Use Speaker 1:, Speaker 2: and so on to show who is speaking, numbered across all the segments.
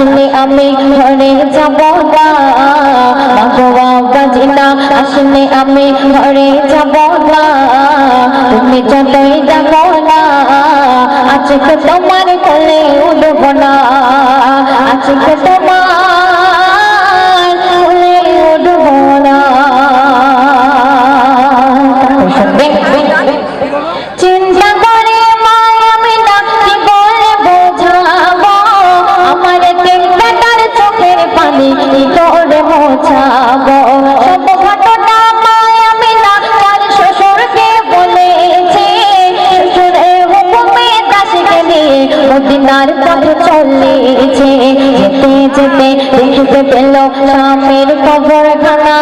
Speaker 1: আসলে আমি ঘরে যাব না, বাজিনা আসলে আমি ঘরে যাব না, তুমি যতই যাব না, আজকে তোমার কোলে উঠব না, আজকে তোমার কোলে উঠব না। চিন্তা করে আমি না কি বলে বোঝাবো, আমার বেটার চোখের পানি কি করে মোছাবো। সব ঘটনা আমি না তার শ্বশুরকে বলেছি, শ্বশুরের হুকুমে দাসীকে নিয়ে মদিনার পথে চলেছে। যেতে যেতে দেখতে পেল স্বামীর কবরখানা,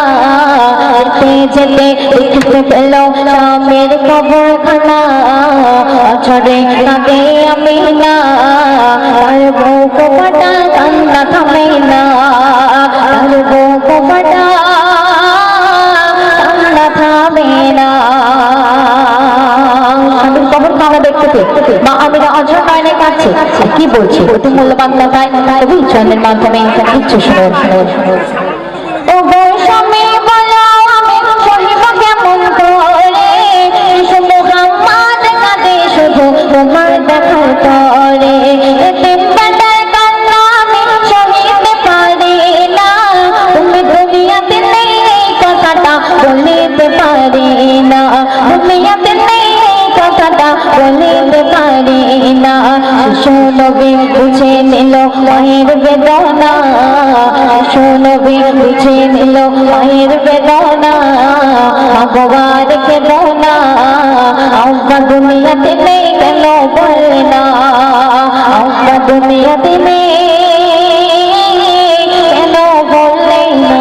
Speaker 1: যেতে যেতে দেখতে পেল স্বামীর কবরখানা। ছড়ে কাঁদে আমি না, তার বউ কোপাটা কান্না থামে না, তার বউ কোপাটা কান্না থামে না। স্বামীর কবরখানা দেখতে পেয়ে মা আমিনা অঝর নয়নে কাঁদছে। কি বলছি অতি মূল্যবান কথায় তবে চন্দ্রের মাধ্যমে কিচ্ছু শুনুন। ও গো স্বামী বলো আমি সহিব কেমন করে, মুহাম্মদ কাঁদে শুধু তোমার দেখার পরে। বেটার কান্না আমি সহিতে পারি না, তুমি দুনিয়াতে নেই এই কথাটা বলিতে পারি না, দুনিয়াতে নেই এই কথাটা বলিতে পারি না। শিশু নবী বুঝে নিল মায়ের বেদনা, শিশু নবী বুঝে নিল মায়ের বেদনা। ভগবান কেন না আব্বা দুনিয়াতে নেই কেন বলে না, আব্বা দুনিয়াতে নেই কেন বলে না।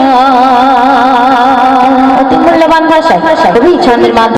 Speaker 1: অতি মূল্যবান ভাষা কবি ছন্দের মাধ্যমে